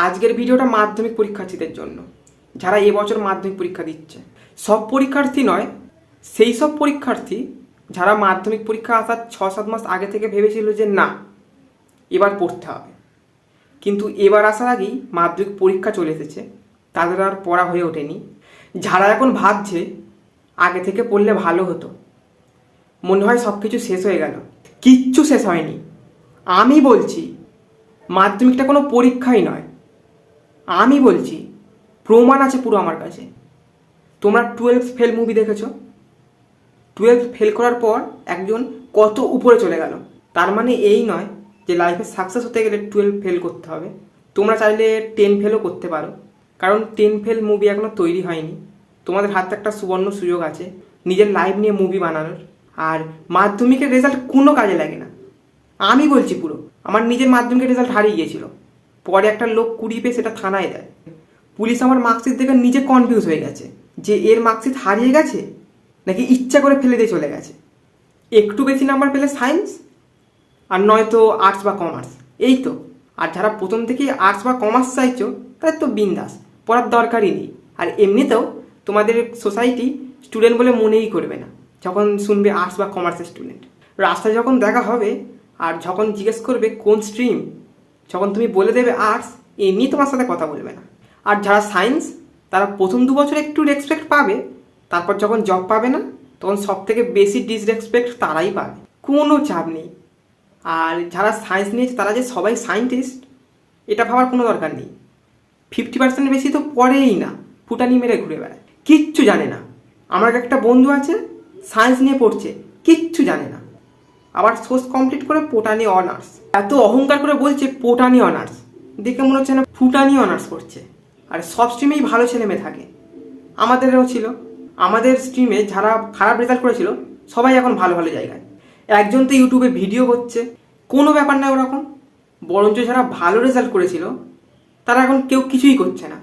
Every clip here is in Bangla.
আজকের ভিডিওটা মাধ্যমিক পরীক্ষার্থীদের জন্য, যারা এবছর মাধ্যমিক পরীক্ষা দিচ্ছে। সব পরীক্ষার্থী নয়, সেই সব পরীক্ষার্থী যারা মাধ্যমিক পরীক্ষা আসার 6-7 মাস আগে থেকে ভেবেছিল যে না এবার পড়তে হবে, কিন্তু এবার আসার আগেই মাধ্যমিক পরীক্ষা চলে এসেছে, তাদের আর পড়া হয়ে ওঠেনি। যারা এখন ভাবছে আগে থেকে পড়লে ভালো হতো, মনে হয় সব কিছু শেষ হয়ে গেল। কিচ্ছু শেষ হয়নি। আমি বলছি মাধ্যমিকটা কোনো পরীক্ষাই নয়। আমি বলছি, প্রমাণ আছে পুরো আমার কাছে। তোমরা 12 ফেল মুভি দেখেছো? 12 ফেল করার পর একজন কত উপরে চলে গেল। তার মানে এই নয় যে লাইফে সাকসেস হতে গেলে 12 ফেল করতে হবে। তোমরা চাইলে 10 ফেলও করতে পারো, কারণ 10 ফেল মুভি এখনো তৈরি হয়নি। তোমাদের হাতে একটা সুবর্ণ সুযোগ আছে নিজের লাইফ নিয়ে মুভি বানানোর। আর মাধ্যমিকের রেজাল্ট কোনো কাজে লাগে না। আমি বলছি পুরো, আমার নিজের মাধ্যমিকের রেজাল্ট হারিয়ে গিয়েছিল, পরে একটা লোক কুড়িয়ে পেয়ে সেটা থানায় দেয়। পুলিশ আমার মার্কশিট দেখে নিজে কনফিউজ হয়ে গেছে যে এর মার্কশিট হারিয়ে গেছে নাকি ইচ্ছা করে ফেলে দিয়ে চলে গেছে। একটু বেশি নাম্বার পেলে সায়েন্স, আর নয়তো আর্টস বা কমার্স, এই তো। আর যারা প্রথম থেকেই আর্টস বা কমার্স চাইছো তাদের তো বিন্দাস, পড়ার দরকারই নেই। আর এমনিতেও তোমাদের সোসাইটি স্টুডেন্ট বলে মনেই করবে না যখন শুনবে আর্টস বা কমার্সের স্টুডেন্ট। রাস্তায় যখন দেখা হবে আর যখন জিজ্ঞেস করবে কোন স্ট্রিম, যখন তুমি বলে দেবে আর্টস, এমনি তোমার সাথে কথা বলবে না। আর যারা সায়েন্স, তারা প্রথম 2 বছর একটু রেসপেক্ট পাবে, তারপর যখন জব পাবে না তখন সব থেকে বেশি ডিসরেসপেক্ট তারাই পাবে। কোনো চাপ নেই। আর যারা সায়েন্স নিয়েছে তারা যে সবাই সায়েন্টিস্ট এটা ভাবার কোনো দরকার নেই। 50% বেশি তো পড়েই না, ফুটানি মেরে ঘুরে বেড়ায়, কিচ্ছু জানে না। আমার একটা বন্ধু আছে সায়েন্স নিয়ে পড়ছে, কিচ্ছু জানে না, আবার সোর্স কমপ্লিট করে পোটানি অনার্স। এত অহংকার করে বলছে পোটানি অনার্স, দেখে মনে হচ্ছে না ফুটানি অনার্স করছে। আর সব স্ট্রিমেই ভালো ছেলে মেয়ে থাকে, আমাদেরও ছিল। আমাদের স্ট্রিমে যারা খারাপ রেজাল্ট করেছিল সবাই এখন ভালো ভালো জায়গায়। একজন তো ইউটিউবে ভিডিও করছে, কোনো ব্যাপার না ওরকম। বরঞ্চ যারা ভালো রেজাল্ট করেছিল তারা এখন কেউ কিছুই করছে না,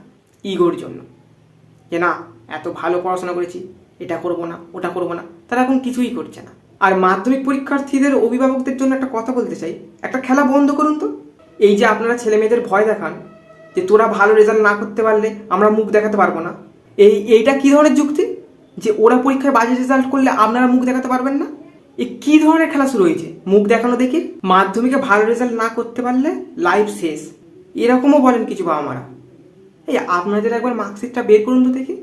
ইগোর জন্য, যে না এত ভালো পড়াশোনা করেছি, এটা করবো না ওটা করবো না, তারা এখন কিছুই করছে না। আর মাধ্যমিক পরীক্ষার্থীদের অভিভাবকদের জন্য একটা কথা বলতে চাই, একটা খেলা বন্ধ করুন তো। এই যে আপনারা ছেলে মেয়েদের ভয় দেখান যে তোরা ভালো রেজাল্ট না করতে পারলে আমরা মুখ দেখাতে পারবো না, এইটা কি ধরনের যুক্তি যে ওরা পরীক্ষায় বাজে রেজাল্ট করলে আপনারা মুখ দেখাতে পারবেন না? এ কি ধরনের খেলা শুরু হয়েছে মুখ দেখানো দেখি? মাধ্যমিকে ভালো রেজাল্ট না করতে পারলে লাইফ শেষ, এরকমও বলেন কিছু বাবা মারা। এই আপনাদের একবার মার্কশিটটা বের করুন তো দেখি।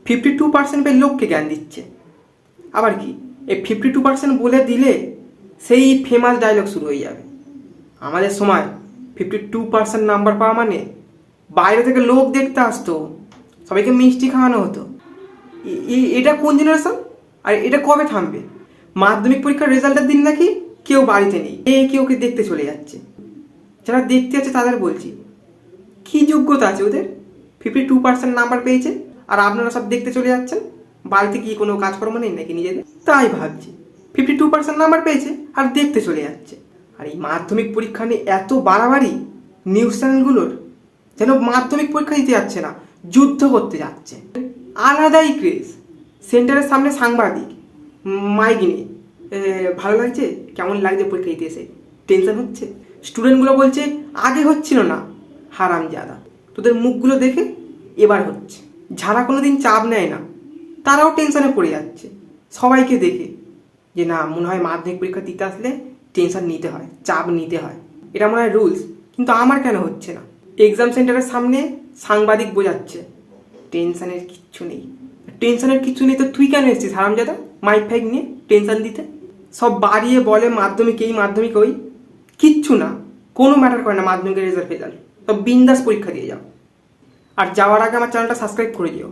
52% পেয়ে লোককে জ্ঞান দিচ্ছে। আবার কি এই 52% বলে দিলে সেই ফেমাস ডায়লগ শুরু হয়ে যাবে। আমাদের সময় 52% নাম্বার পাওয়া মানে বাইরে থেকে লোক দেখতে আসতো, সবাইকে মিষ্টি খাওয়ানো হতো। এটা কোন জেনারেশন? আর এটা কবে থামবে? মাধ্যমিক পরীক্ষার রেজাল্টের দিন নাকি কেউ বাড়িতে নেই, কেউ দেখতে চলে যাচ্ছে। যারা দেখতে আছে তাদের বলছি, কি যোগ্যতা আছে ওদের? 52% নাম্বার পেয়েছে আর আপনারা সব দেখতে চলে যাচ্ছেন। বাড়িতে কি কোনো কাজকর্ম নেই নাকি নিজেদের? তাই ভাবছি 52% নাম্বার পেয়েছে আর দেখতে চলে যাচ্ছে। আর এই মাধ্যমিক পরীক্ষা নিয়ে এত বাড়াবাড়ি নিউজ চ্যানেলগুলোর, যেন মাধ্যমিক পরীক্ষা দিতে যাচ্ছে না, যুদ্ধ করতে যাচ্ছে। আলাদাই ক্রেজ। সেন্টারের সামনে সাংবাদিক মাইক নিয়ে, ভালো লাগছে, কেমন লাগছে পরীক্ষা দিতে এসে, টেনশন হচ্ছে? স্টুডেন্টগুলো বলছে আগে হচ্ছিল না, হারামজাদা তোদের মুখগুলো দেখে এবার হচ্ছে। যারা কোনোদিন চাপ নেয় না তারাও টেনশনে পড়ে যাচ্ছে সবাইকে দেখে, যে না মনে হয় মাধ্যমিক পরীক্ষা দিতে আসলে টেনশন নিতে হয়, চাপ নিতে হয়, এটা মনে হয় রুলস। কিন্তু আমার কেন হচ্ছে না? এক্সাম সেন্টারের সামনে সাংবাদিক বোঝাচ্ছে টেনশনের কিচ্ছু নেই। টেনশনের কিচ্ছু নেই তো তুই কেন এসেছিস হারামজাদা মাইক ফাইক নিয়ে টেনশন দিতে? সব বাড়িয়ে বলে মাধ্যমিক এই মাধ্যমিক ওই, কিচ্ছু না, কোনো ম্যাটার করে না মাধ্যমিকের রেজাল্ট ফেজাল্ট। সব বিন্দাস পরীক্ষা দিয়ে যাও। আর যাওয়ার আগে আমার চ্যানেলটা সাবস্ক্রাইব করে দিও।